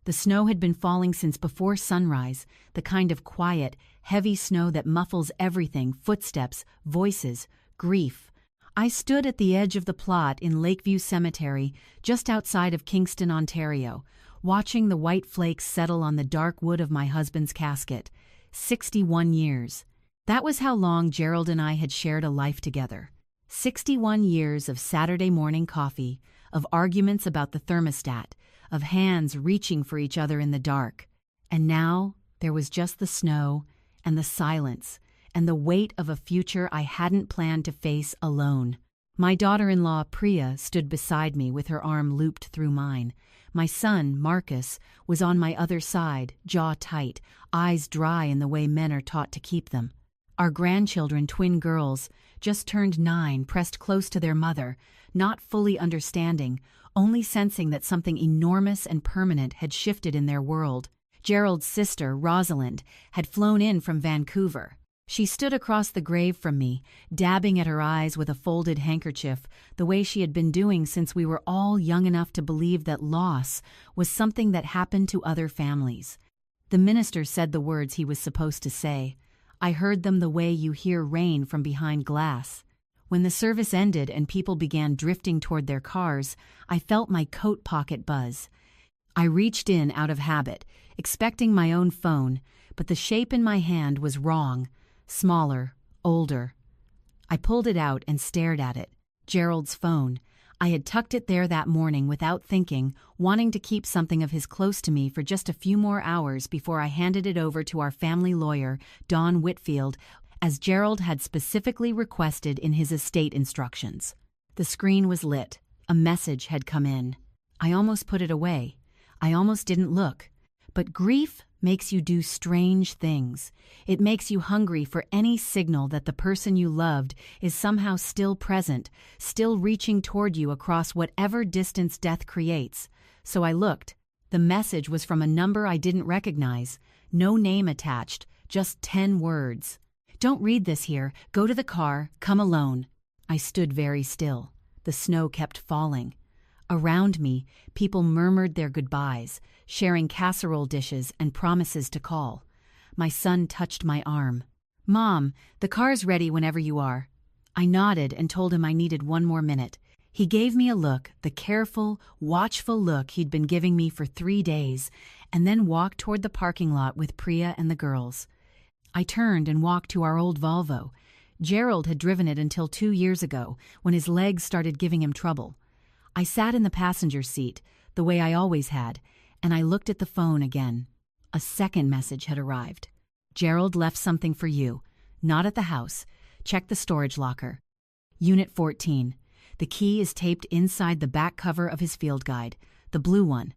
The snow had been falling since before sunrise, the kind of quiet, heavy snow that muffles everything: footsteps, voices, grief. I stood at the edge of the plot in Lakeview Cemetery, just outside of Kingston, Ontario, watching the white flakes settle on the dark wood of my husband's casket. 61 years. That was how long Gerald and I had shared a life together. 61 years of Saturday morning coffee, of arguments about the thermostat, of hands reaching for each other in the dark. And now there was just the snow and the silence and the weight of a future I hadn't planned to face alone. My daughter-in-law, Priya, stood beside me with her arm looped through mine. My son, Marcus, was on my other side, jaw tight, eyes dry in the way men are taught to keep them. Our grandchildren, twin girls, just turned 9, pressed close to their mother, not fully understanding, only sensing that something enormous and permanent had shifted in their world. Gerald's sister, Rosalind, had flown in from Vancouver. She stood across the grave from me, dabbing at her eyes with a folded handkerchief, the way she had been doing since we were all young enough to believe that loss was something that happened to other families. The minister said the words he was supposed to say. I heard them the way you hear rain from behind glass. When the service ended and people began drifting toward their cars, I felt my coat pocket buzz. I reached in out of habit, expecting my own phone, but the shape in my hand was wrong. Smaller, older. I pulled it out and stared at it. Gerald's phone. I had tucked it there that morning without thinking, wanting to keep something of his close to me for just a few more hours before I handed it over to our family lawyer, Don Whitfield, as Gerald had specifically requested in his estate instructions. The screen was lit. A message had come in. I almost put it away. I almost didn't look. But grief makes you do strange things. It makes you hungry for any signal that the person you loved is somehow still present, still reaching toward you across whatever distance death creates. So I looked. The message was from a number I didn't recognize. No name attached, just 10 words. Don't read this here. Go to the car. Come alone. I stood very still. The snow kept falling. Around me, people murmured their goodbyes, sharing casserole dishes and promises to call. My son touched my arm. Mom, the car's ready whenever you are. I nodded and told him I needed one more minute. He gave me a look, the careful, watchful look he'd been giving me for 3 days, and then walked toward the parking lot with Priya and the girls. I turned and walked to our old Volvo. Gerald had driven it until 2 years ago, when his legs started giving him trouble. I sat in the passenger seat, the way I always had, and I looked at the phone again. A second message had arrived. Gerald left something for you. Not at the house. Check the storage locker. Unit 14. The key is taped inside the back cover of his field guide, the blue one.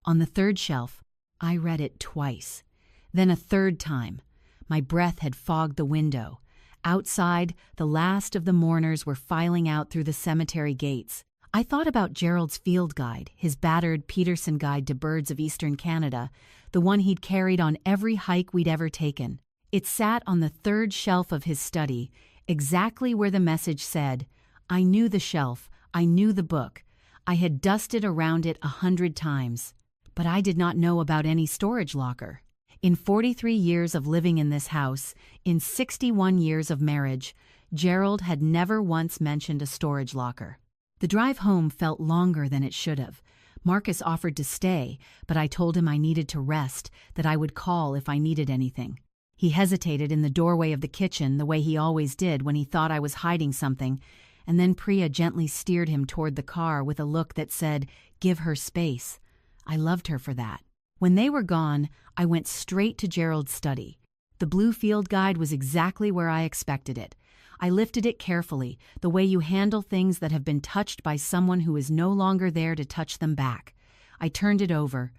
On the 3rd shelf. I read it twice. Then a 3rd time. My breath had fogged the window. Outside, the last of the mourners were filing out through the cemetery gates. I thought about Gerald's field guide, his battered Peterson Guide to Birds of Eastern Canada, the one he'd carried on every hike we'd ever taken. It sat on the 3rd shelf of his study, exactly where the message said. I knew the shelf, I knew the book. I had dusted around it 100 times. But I did not know about any storage locker. In 43 years of living in this house, in 61 years of marriage, Gerald had never once mentioned a storage locker. The drive home felt longer than it should have. Marcus offered to stay, but I told him I needed to rest, that I would call if I needed anything. He hesitated in the doorway of the kitchen the way he always did when he thought I was hiding something, and then Priya gently steered him toward the car with a look that said, "Give her space." I loved her for that. When they were gone, I went straight to Gerald's study. The blue field guide was exactly where I expected it. I lifted it carefully, the way you handle things that have been touched by someone who is no longer there to touch them back. I turned it over,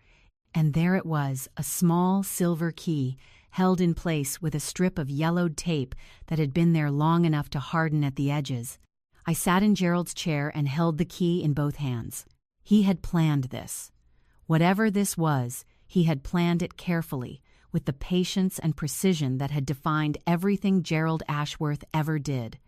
and there it was, a small silver key, held in place with a strip of yellowed tape that had been there long enough to harden at the edges. I sat in Gerald's chair and held the key in both hands. He had planned this. Whatever this was, he had planned it carefully, with the patience and precision that had defined everything Gerald Ashworth ever did.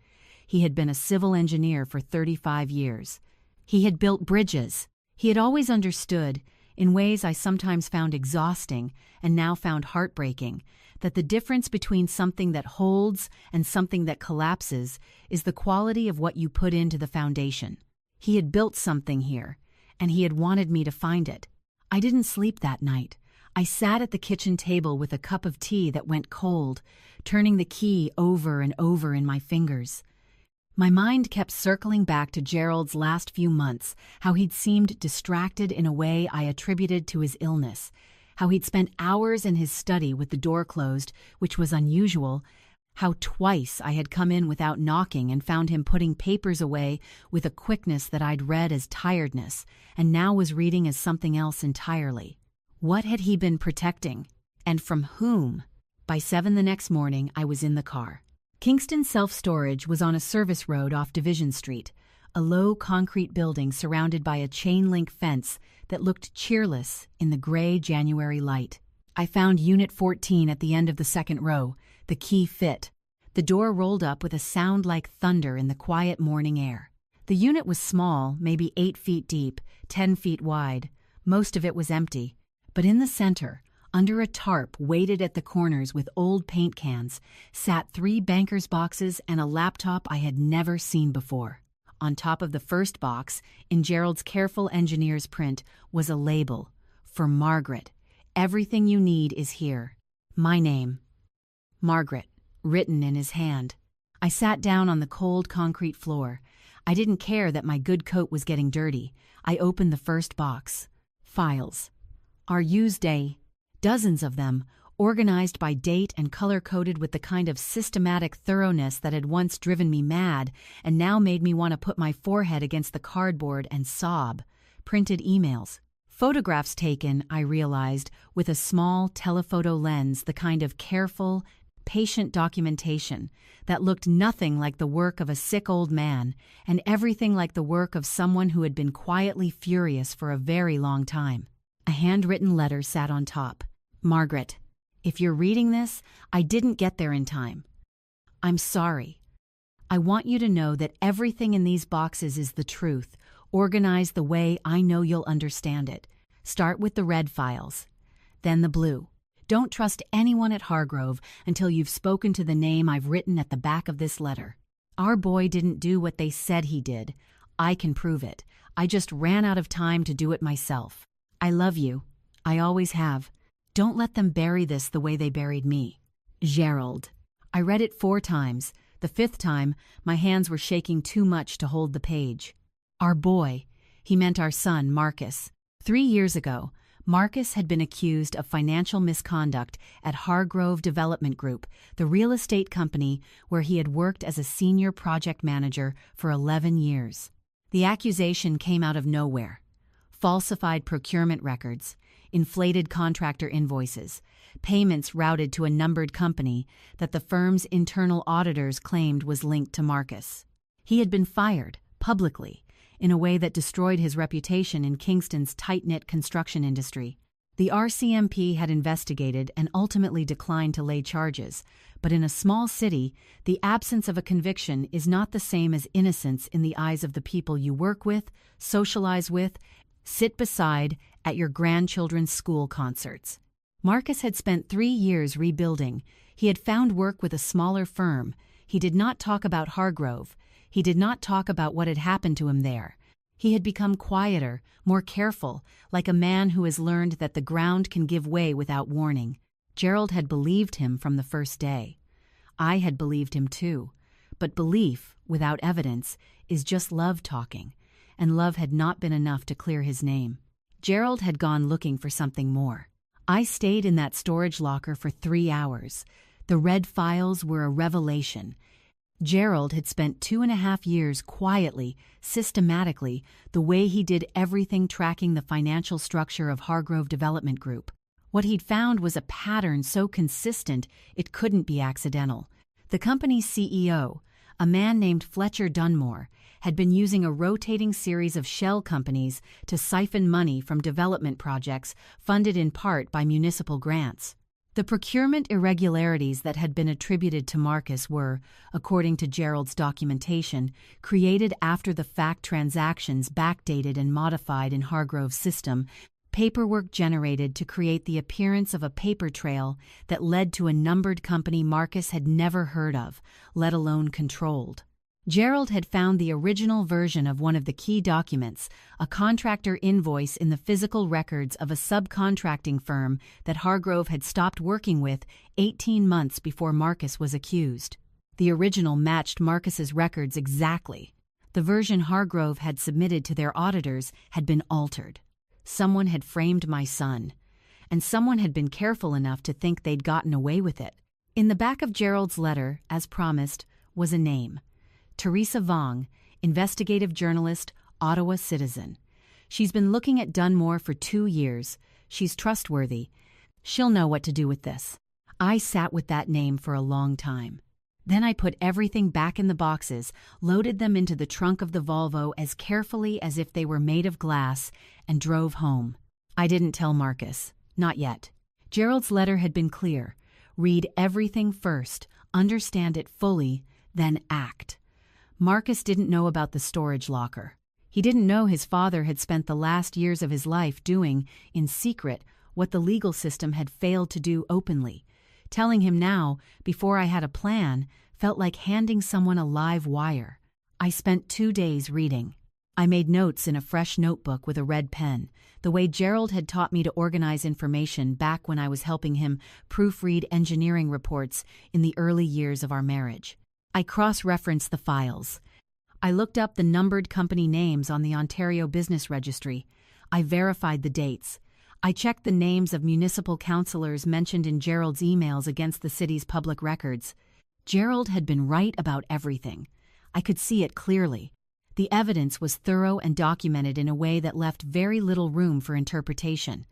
He had been a civil engineer for 35 years. He had built bridges. He had always understood, in ways I sometimes found exhausting and now found heartbreaking, that the difference between something that holds and something that collapses is the quality of what you put into the foundation. He had built something here, and he had wanted me to find it. I didn't sleep that night. I sat at the kitchen table with a cup of tea that went cold, turning the key over and over in my fingers. My mind kept circling back to Gerald's last few months, how he'd seemed distracted in a way I attributed to his illness, how he'd spent hours in his study with the door closed, which was unusual, how twice I had come in without knocking and found him putting papers away with a quickness that I'd read as tiredness and now was reading as something else entirely. What had he been protecting? And from whom? By 7 the next morning, I was in the car. Kingston Self-Storage was on a service road off Division Street, a low concrete building surrounded by a chain-link fence that looked cheerless in the gray January light. I found Unit 14 at the end of the second row. The key fit. The door rolled up with a sound like thunder in the quiet morning air. The unit was small, maybe 8 feet deep, 10 feet wide. Most of it was empty. But in the center, under a tarp weighted at the corners with old paint cans, sat 3 banker's boxes and a laptop I had never seen before. On top of the first box, in Gerald's careful engineer's print, was a label. For Margaret. Everything you need is here. My name. Margaret, written in his hand. I sat down on the cold concrete floor. I didn't care that my good coat was getting dirty. I opened the first box. Files. Our used day. Dozens of them, organized by date and color-coded with the kind of systematic thoroughness that had once driven me mad and now made me want to put my forehead against the cardboard and sob. Printed emails. Photographs taken, I realized, with a small telephoto lens, the kind of careful, patient documentation that looked nothing like the work of a sick old man and everything like the work of someone who had been quietly furious for a very long time. A handwritten letter sat on top. Margaret, if you're reading this, I didn't get there in time. I'm sorry. I want you to know that everything in these boxes is the truth, organized the way I know you'll understand it. Start with the red files, then the blue. Don't trust anyone at Hargrove until you've spoken to the name I've written at the back of this letter. Our boy didn't do what they said he did. I can prove it. I just ran out of time to do it myself. I love you. I always have. Don't let them bury this the way they buried me. Gerald. I read it 4 times. The 5th time, my hands were shaking too much to hold the page. Our boy. He meant our son, Marcus. 3 years ago, Marcus had been accused of financial misconduct at Hargrove Development Group, the real estate company where he had worked as a senior project manager for 11 years. The accusation came out of nowhere. Falsified procurement records, inflated contractor invoices, payments routed to a numbered company that the firm's internal auditors claimed was linked to Marcus. He had been fired, publicly, in a way that destroyed his reputation in Kingston's tight-knit construction industry. The RCMP had investigated and ultimately declined to lay charges, but in a small city, the absence of a conviction is not the same as innocence in the eyes of the people you work with, socialize with, sit beside at your grandchildren's school concerts. Marcus had spent 3 years rebuilding. He had found work with a smaller firm. He did not talk about Hargrove. He did not talk about what had happened to him there. He had become quieter, more careful, like a man who has learned that the ground can give way without warning. Gerald had believed him from the first day. I had believed him too. But belief, without evidence, is just love talking, and love had not been enough to clear his name. Gerald had gone looking for something more. I stayed in that storage locker for 3 hours. The red files were a revelation. Gerald had spent 2.5 years quietly, systematically, the way he did everything tracking the financial structure of Hargrove Development Group. What he'd found was a pattern so consistent it couldn't be accidental. The company's CEO, a man named Fletcher Dunmore, had been using a rotating series of shell companies to siphon money from development projects funded in part by municipal grants. The procurement irregularities that had been attributed to Marcus were, according to Gerald's documentation, created after the fact transactions backdated and modified in Hargrove's system, paperwork generated to create the appearance of a paper trail that led to a numbered company Marcus had never heard of, let alone controlled. Gerald had found the original version of one of the key documents, a contractor invoice in the physical records of a subcontracting firm that Hargrove had stopped working with 18 months before Marcus was accused. The original matched Marcus's records exactly. The version Hargrove had submitted to their auditors had been altered. Someone had framed my son, and someone had been careful enough to think they'd gotten away with it. In the back of Gerald's letter, as promised, was a name. Teresa Vong, investigative journalist, Ottawa citizen. She's been looking at Dunmore for 2 years. She's trustworthy. She'll know what to do with this. I sat with that name for a long time. Then I put everything back in the boxes, loaded them into the trunk of the Volvo as carefully as if they were made of glass, and drove home. I didn't tell Marcus. Not yet. Gerald's letter had been clear. Read everything first, understand it fully, then act. Marcus didn't know about the storage locker. He didn't know his father had spent the last years of his life doing, in secret, what the legal system had failed to do openly. Telling him now, before I had a plan, felt like handing someone a live wire. I spent 2 days reading. I made notes in a fresh notebook with a red pen, the way Gerald had taught me to organize information back when I was helping him proofread engineering reports in the early years of our marriage. I cross-referenced the files. I looked up the numbered company names on the Ontario Business Registry. I verified the dates. I checked the names of municipal councillors mentioned in Gerald's emails against the city's public records. Gerald had been right about everything. I could see it clearly. The evidence was thorough and documented in a way that left very little room for interpretation.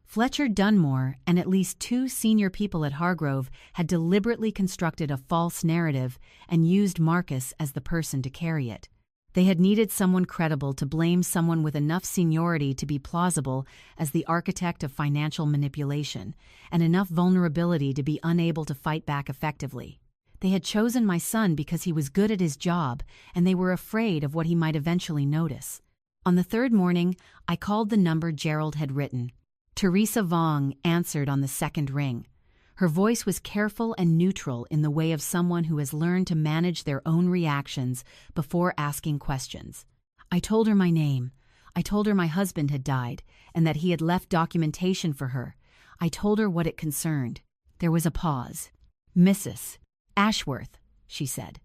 Fletcher Dunmore and at least 2 senior people at Hargrove had deliberately constructed a false narrative and used Marcus as the person to carry it. They had needed someone credible to blame someone with enough seniority to be plausible as the architect of financial manipulation, and enough vulnerability to be unable to fight back effectively. They had chosen my son because he was good at his job, and they were afraid of what he might eventually notice. On the 3rd morning, I called the number Gerald had written. Teresa Vong answered on the 2nd ring. Her voice was careful and neutral in the way of someone who has learned to manage their own reactions before asking questions. I told her my name. I told her my husband had died and that he had left documentation for her. I told her what it concerned. There was a pause. "Mrs. Ashworth," she said.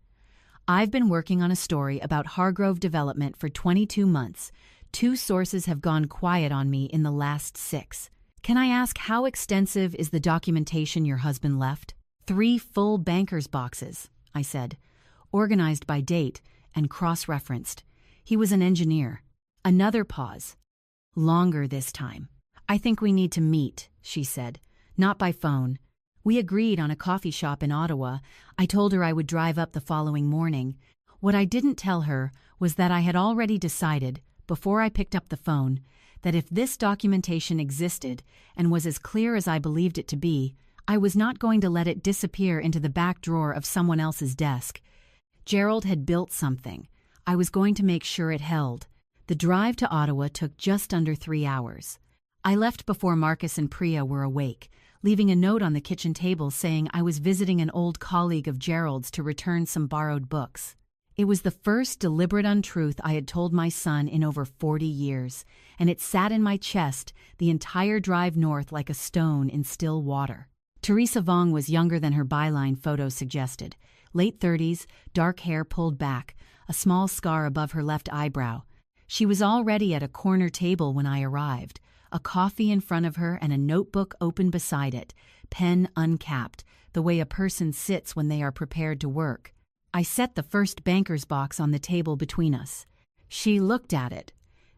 "I've been working on a story about Hargrove Development for 22 months. 2 sources have gone quiet on me in the last 6. Can I ask how extensive is the documentation your husband left?" 3 full banker's boxes, I said, organized by date and cross-referenced. He was an engineer. Another pause. Longer this time. "I think we need to meet," she said. "Not by phone." We agreed on a coffee shop in Ottawa. I told her I would drive up the following morning. What I didn't tell her was that I had already decided, before I picked up the phone, that if this documentation existed and was as clear as I believed it to be, I was not going to let it disappear into the back drawer of someone else's desk. Gerald had built something. I was going to make sure it held. The drive to Ottawa took just under 3 hours. I left before Marcus and Priya were awake, leaving a note on the kitchen table saying I was visiting an old colleague of Gerald's to return some borrowed books. It was the first deliberate untruth I had told my son in over 40 years, and it sat in my chest the entire drive north like a stone in still water. Teresa Vong was younger than her byline photo suggested. Late 30s, dark hair pulled back, a small scar above her left eyebrow. She was already at a corner table when I arrived, a coffee in front of her and a notebook open beside it, pen uncapped, the way a person sits when they are prepared to work. I set the first banker's box on the table between us. She looked at it,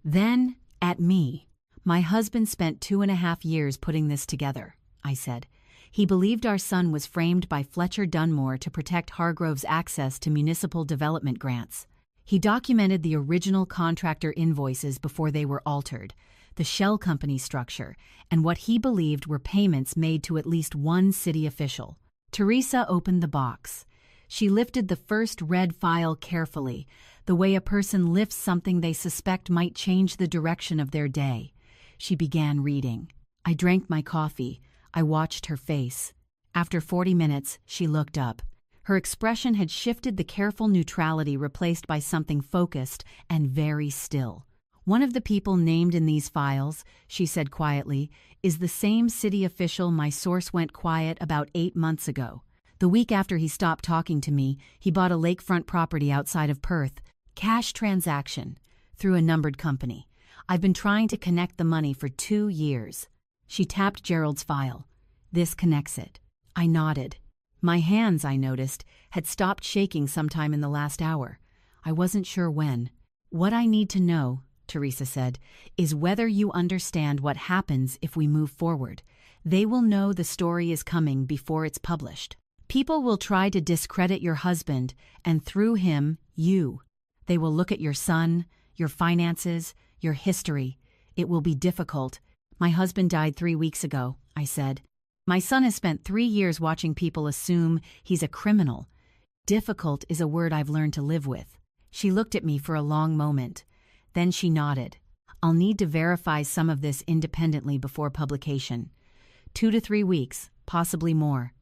then at me. "My husband spent 2.5 years putting this together," I said. "He believed our son was framed by Fletcher Dunmore to protect Hargrove's access to municipal development grants. He documented the original contractor invoices before they were altered, the shell company structure, and what he believed were payments made to at least one city official." Teresa opened the box. She lifted the first red file carefully, the way a person lifts something they suspect might change the direction of their day. She began reading. I drank my coffee. I watched her face. After 40 minutes, she looked up. Her expression had shifted, the careful neutrality replaced by something focused and very still. "One of the people named in these files," she said quietly, "is the same city official my source went quiet about 8 months ago. The week after he stopped talking to me, he bought a lakefront property outside of Perth. Cash transaction, through a numbered company. I've been trying to connect the money for 2 years." She tapped Gerald's file. "This connects it." I nodded. My hands, I noticed, had stopped shaking sometime in the last hour. I wasn't sure when. "What I need to know," Teresa said, "is whether you understand what happens if we move forward. They will know the story is coming before it's published. People will try to discredit your husband, and through him, you. They will look at your son, your finances, your history. It will be difficult." "My husband died 3 weeks ago," I said. "My son has spent 3 years watching people assume he's a criminal. Difficult is a word I've learned to live with." She looked at me for a long moment. Then she nodded. "I'll need to verify some of this independently before publication. 2 to 3 weeks, possibly more.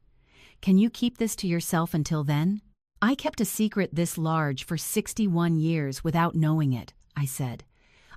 Can you keep this to yourself until then?" "I kept a secret this large for 61 years without knowing it," I said.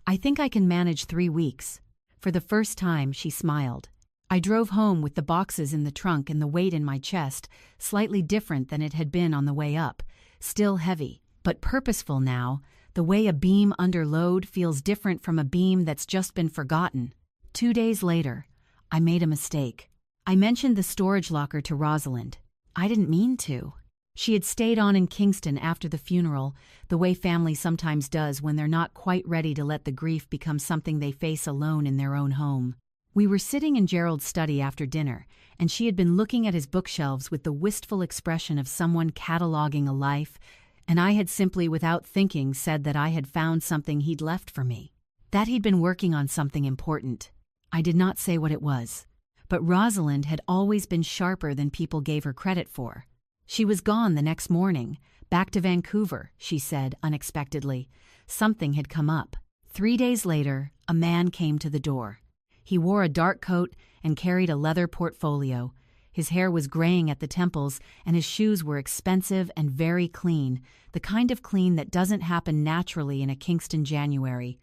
"I think I can manage 3 weeks." For the first time, she smiled. I drove home with the boxes in the trunk and the weight in my chest, slightly different than it had been on the way up. Still heavy, but purposeful now, the way a beam under load feels different from a beam that's just been forgotten. 2 days later, I made a mistake. I mentioned the storage locker to Rosalind. I didn't mean to. She had stayed on in Kingston after the funeral, the way family sometimes does when they're not quite ready to let the grief become something they face alone in their own home. We were sitting in Gerald's study after dinner, and she had been looking at his bookshelves with the wistful expression of someone cataloging a life, and I had simply, without thinking, said that I had found something he'd left for me. That he'd been working on something important. I did not say what it was, but Rosalind had always been sharper than people gave her credit for. She was gone the next morning, back to Vancouver, she said unexpectedly. Something had come up. 3 days later, a man came to the door. He wore a dark coat and carried a leather portfolio. His hair was graying at the temples, and his shoes were expensive and very clean, the kind of clean that doesn't happen naturally in a Kingston January.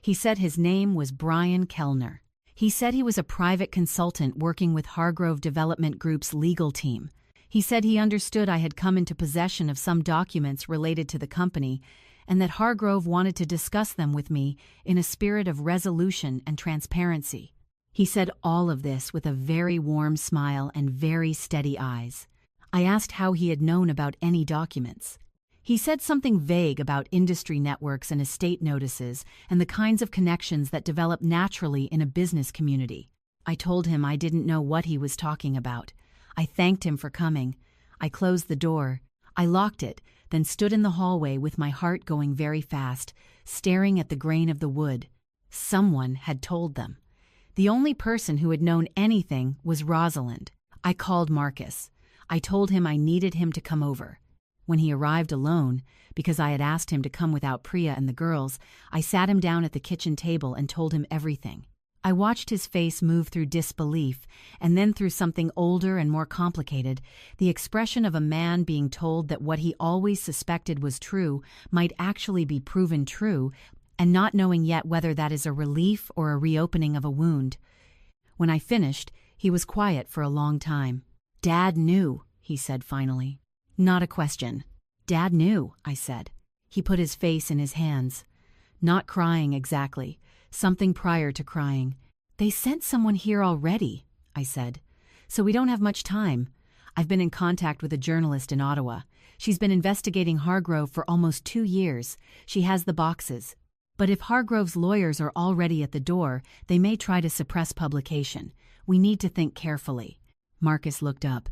He said his name was Brian Kellner. He said he was a private consultant working with Hargrove Development Group's legal team. He said he understood I had come into possession of some documents related to the company, and that Hargrove wanted to discuss them with me in a spirit of resolution and transparency. He said all of this with a very warm smile and very steady eyes. I asked how he had known about any documents. He said something vague about industry networks and estate notices and the kinds of connections that develop naturally in a business community. I told him I didn't know what he was talking about. I thanked him for coming. I closed the door. I locked it, then stood in the hallway with my heart going very fast, staring at the grain of the wood. Someone had told them. The only person who had known anything was Rosalind. I called Marcus. I told him I needed him to come over. When he arrived alone, because I had asked him to come without Priya and the girls, I sat him down at the kitchen table and told him everything. I watched his face move through disbelief, and then through something older and more complicated, the expression of a man being told that what he always suspected was true might actually be proven true, and not knowing yet whether that is a relief or a reopening of a wound. When I finished, he was quiet for a long time. "Dad knew," he said finally. "Not a question." "Dad knew," I said. He put his face in his hands. "Not crying exactly. Something prior to crying." "They sent someone here already," I said. "So we don't have much time. I've been in contact with a journalist in Ottawa. She's been investigating Hargrove for almost 2 years. She has the boxes. But if Hargrove's lawyers are already at the door, they may try to suppress publication. We need to think carefully." Marcus looked up.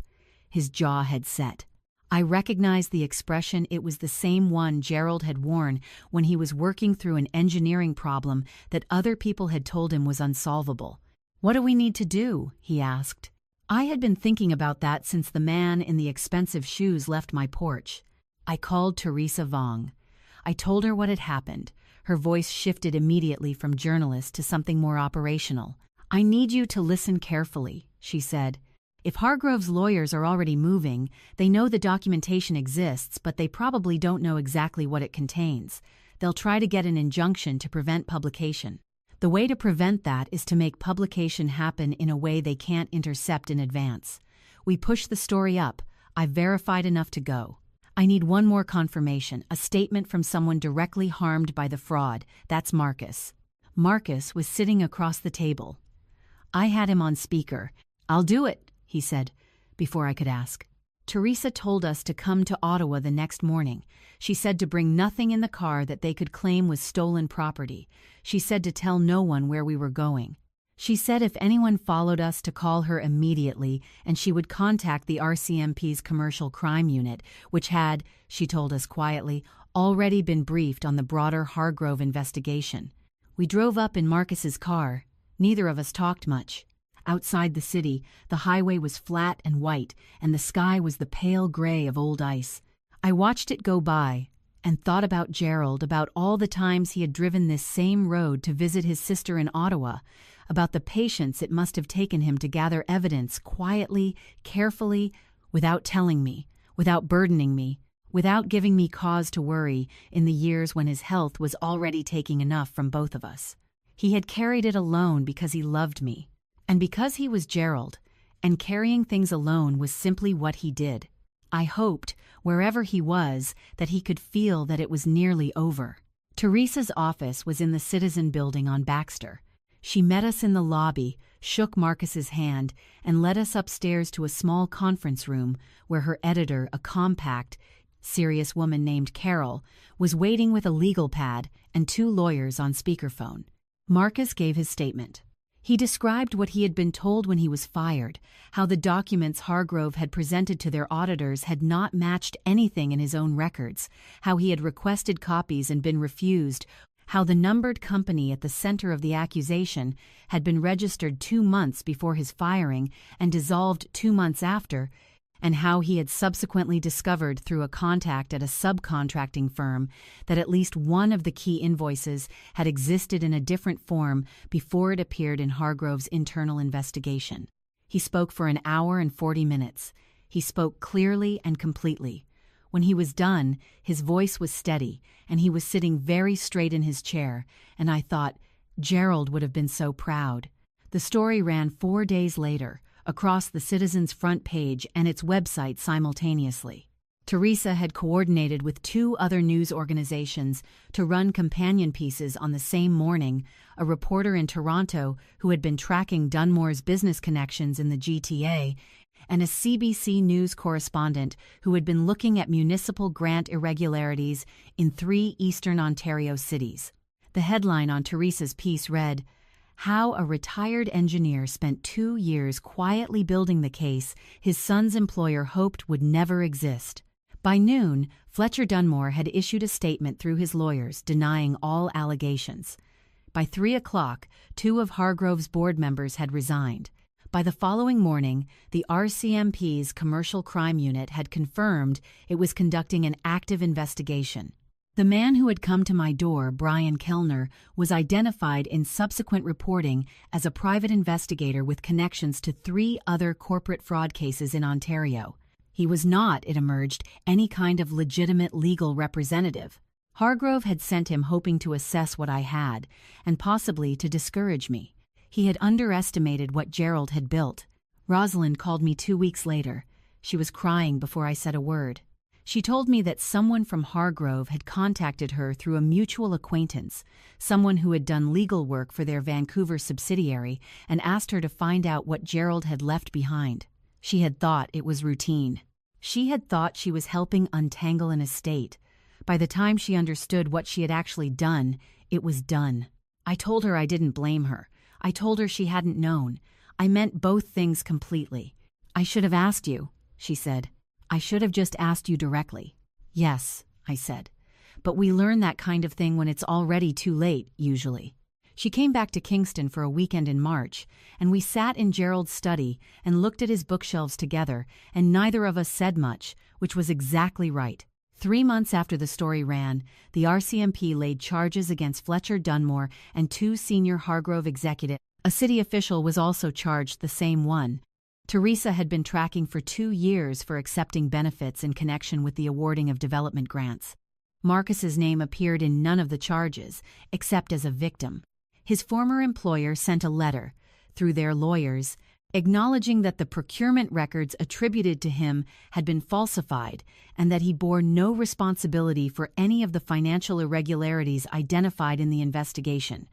His jaw had set. I recognized the expression. It was the same one Gerald had worn when he was working through an engineering problem that other people had told him was unsolvable. "What do we need to do?" he asked. I had been thinking about that since the man in the expensive shoes left my porch. I called Teresa Vong. I told her what had happened. Her voice shifted immediately from journalist to something more operational. "I need you to listen carefully," she said. "If Hargrove's lawyers are already moving, they know the documentation exists, but they probably don't know exactly what it contains. They'll try to get an injunction to prevent publication. The way to prevent that is to make publication happen in a way they can't intercept in advance. We push the story up. I've verified enough to go. I need one more confirmation, a statement from someone directly harmed by the fraud. That's Marcus." Marcus was sitting across the table. I had him on speaker. "I'll do it," he said, before I could ask. "Teresa told us to come to Ottawa the next morning. She said to bring nothing in the car that they could claim was stolen property. She said to tell no one where we were going. She said if anyone followed us to call her immediately and she would contact the RCMP's Commercial Crime Unit, which had, she told us quietly, already been briefed on the broader Hargrove investigation." We drove up in Marcus's car. Neither of us talked much. Outside the city, the highway was flat and white, and the sky was the pale gray of old ice. I watched it go by and thought about Gerald, about all the times he had driven this same road to visit his sister in Ottawa, about the patience it must have taken him to gather evidence quietly, carefully, without telling me, without burdening me, without giving me cause to worry in the years when his health was already taking enough from both of us. He had carried it alone because he loved me, and because he was Gerald, and carrying things alone was simply what he did. I hoped, wherever he was, that he could feel that it was nearly over. Teresa's office was in the Citizen Building on Baxter. She met us in the lobby, shook Marcus's hand, and led us upstairs to a small conference room where her editor, a compact, serious woman named Carol, was waiting with a legal pad and 2 lawyers on speakerphone. Marcus gave his statement. He described what he had been told when he was fired, how the documents Hargrove had presented to their auditors had not matched anything in his own records, how he had requested copies and been refused, how the numbered company at the center of the accusation had been registered 2 months before his firing and dissolved 2 months after, and how he had subsequently discovered through a contact at a subcontracting firm that at least one of the key invoices had existed in a different form before it appeared in Hargrove's internal investigation. He spoke for 1 hour and 40 minutes. He spoke clearly and completely. When he was done, his voice was steady, and he was sitting very straight in his chair, and I thought, Gerald would have been so proud. The story ran 4 days later, across the Citizen's front page and its website simultaneously. Teresa had coordinated with 2 other news organizations to run companion pieces on the same morning, a reporter in Toronto who had been tracking Dunmore's business connections in the GTA, and a CBC News correspondent who had been looking at municipal grant irregularities in 3 eastern Ontario cities. The headline on Teresa's piece read, "How a retired engineer spent 2 years quietly building the case his son's employer hoped would never exist." By noon, Fletcher Dunmore had issued a statement through his lawyers denying all allegations. By 3 o'clock, 2 of Hargrove's board members had resigned. By the following morning, the RCMP's Commercial Crime Unit had confirmed it was conducting an active investigation. The man who had come to my door, Brian Kellner, was identified in subsequent reporting as a private investigator with connections to 3 other corporate fraud cases in Ontario. He was not, it emerged, any kind of legitimate legal representative. Hargrove had sent him hoping to assess what I had, and possibly to discourage me. He had underestimated what Gerald had built. Rosalind called me 2 weeks later. She was crying before I said a word. She told me that someone from Hargrove had contacted her through a mutual acquaintance, someone who had done legal work for their Vancouver subsidiary, and asked her to find out what Gerald had left behind. She had thought it was routine. She had thought she was helping untangle an estate. By the time she understood what she had actually done, it was done. I told her I didn't blame her. I told her she hadn't known. I meant both things completely. "I should have asked you," she said. "I should have just asked you directly." "Yes," I said. "But we learn that kind of thing when it's already too late, usually." She came back to Kingston for a weekend in March, and we sat in Gerald's study and looked at his bookshelves together, and neither of us said much, which was exactly right. 3 months after the story ran, the RCMP laid charges against Fletcher Dunmore and 2 senior Hargrove executives. A city official was also charged the same one. Teresa had been tracking for 2 years for accepting benefits in connection with the awarding of development grants. Marcus's name appeared in none of the charges, except as a victim. His former employer sent a letter, through their lawyers, acknowledging that the procurement records attributed to him had been falsified and that he bore no responsibility for any of the financial irregularities identified in the investigation.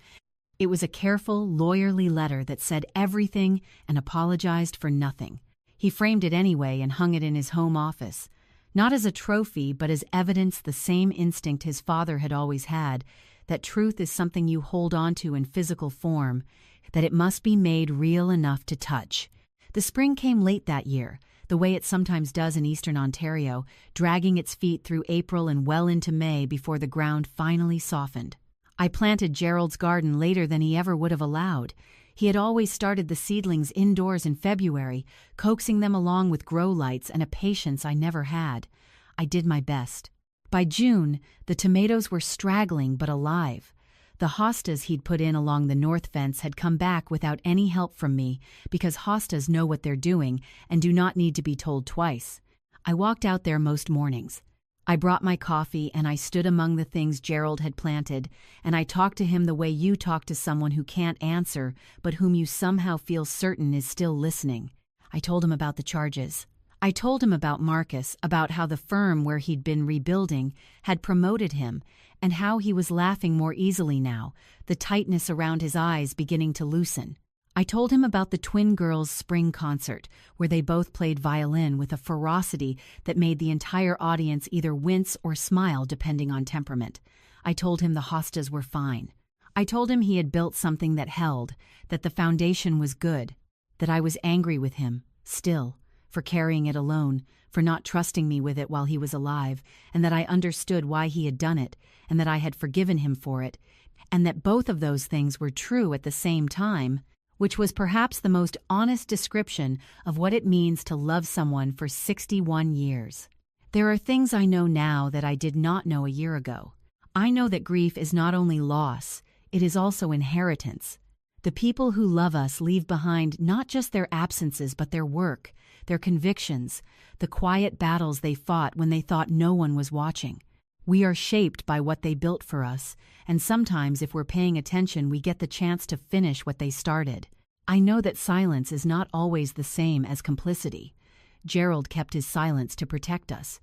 It was a careful, lawyerly letter that said everything and apologized for nothing. He framed it anyway and hung it in his home office, not as a trophy but as evidence the same instinct his father had always had, that truth is something you hold on to in physical form, that it must be made real enough to touch. The spring came late that year, the way it sometimes does in eastern Ontario, dragging its feet through April and well into May before the ground finally softened. I planted Gerald's garden later than he ever would have allowed. He had always started the seedlings indoors in February, coaxing them along with grow lights and a patience I never had. I did my best. By June, the tomatoes were straggling but alive. The hostas he'd put in along the north fence had come back without any help from me, because hostas know what they're doing and do not need to be told twice. I walked out there most mornings. I brought my coffee and I stood among the things Gerald had planted, and I talked to him the way you talk to someone who can't answer but whom you somehow feel certain is still listening. I told him about the charges. I told him about Marcus, about how the firm where he'd been rebuilding had promoted him, and how he was laughing more easily now, the tightness around his eyes beginning to loosen. I told him about the twin girls' spring concert, where they both played violin with a ferocity that made the entire audience either wince or smile depending on temperament. I told him the hostas were fine. I told him he had built something that held, that the foundation was good, that I was angry with him, still, for carrying it alone, for not trusting me with it while he was alive, and that I understood why he had done it, and that I had forgiven him for it, and that both of those things were true at the same time, which was perhaps the most honest description of what it means to love someone for 61 years. There are things I know now that I did not know a year ago. I know that grief is not only loss, it is also inheritance. The people who love us leave behind not just their absences but their work, their convictions, the quiet battles they fought when they thought no one was watching. We are shaped by what they built for us, and sometimes if we're paying attention we get the chance to finish what they started. I know that silence is not always the same as complicity. Gerald kept his silence to protect us.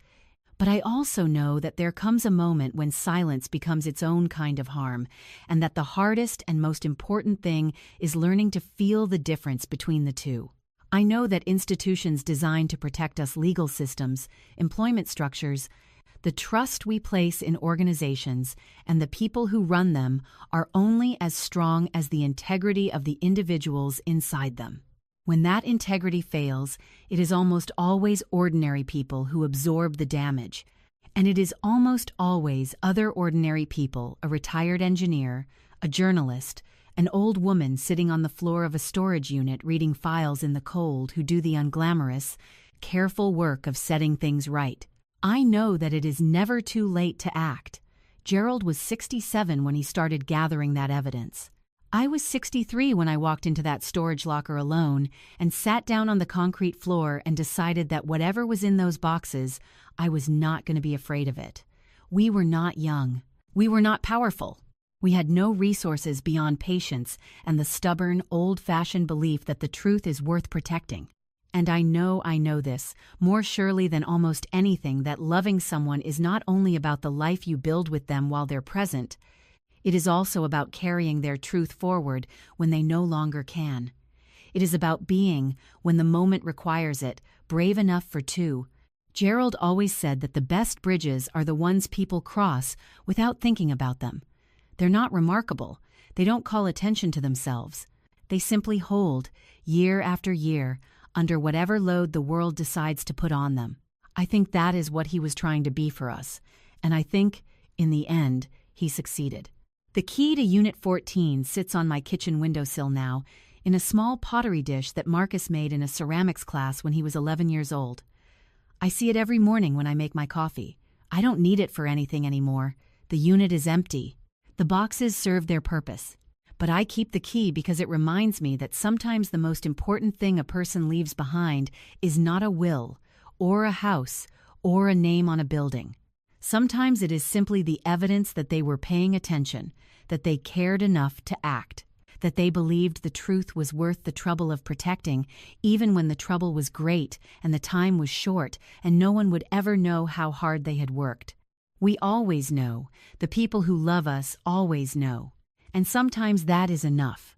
But I also know that there comes a moment when silence becomes its own kind of harm, and that the hardest and most important thing is learning to feel the difference between the two. I know that institutions designed to protect us, legal systems, employment structures, the trust we place in organizations, and the people who run them are only as strong as the integrity of the individuals inside them. When that integrity fails, it is almost always ordinary people who absorb the damage. And it is almost always other ordinary people, a retired engineer, a journalist, an old woman sitting on the floor of a storage unit reading files in the cold, who do the unglamorous, careful work of setting things right. I know that it is never too late to act. Gerald was 67 when he started gathering that evidence. I was 63 when I walked into that storage locker alone and sat down on the concrete floor and decided that whatever was in those boxes, I was not going to be afraid of it. We were not young. We were not powerful. We had no resources beyond patience and the stubborn, old-fashioned belief that the truth is worth protecting. And I know this, more surely than almost anything, that loving someone is not only about the life you build with them while they're present, it is also about carrying their truth forward when they no longer can. It is about being, when the moment requires it, brave enough for two. Gerald always said that the best bridges are the ones people cross without thinking about them. They're not remarkable. They don't call attention to themselves. They simply hold, year after year, under whatever load the world decides to put on them. I think that is what he was trying to be for us, and I think, in the end, he succeeded. The key to Unit 14 sits on my kitchen windowsill now, in a small pottery dish that Marcus made in a ceramics class when he was 11 years old. I see it every morning when I make my coffee, I don't need it for anything anymore. The unit is empty. The boxes serve their purpose. But I keep the key because it reminds me that sometimes the most important thing a person leaves behind is not a will, or a house, or a name on a building. Sometimes it is simply the evidence that they were paying attention, that they cared enough to act, that they believed the truth was worth the trouble of protecting, even when the trouble was great and the time was short and no one would ever know how hard they had worked. We always know. The people who love us always know. And sometimes that is enough.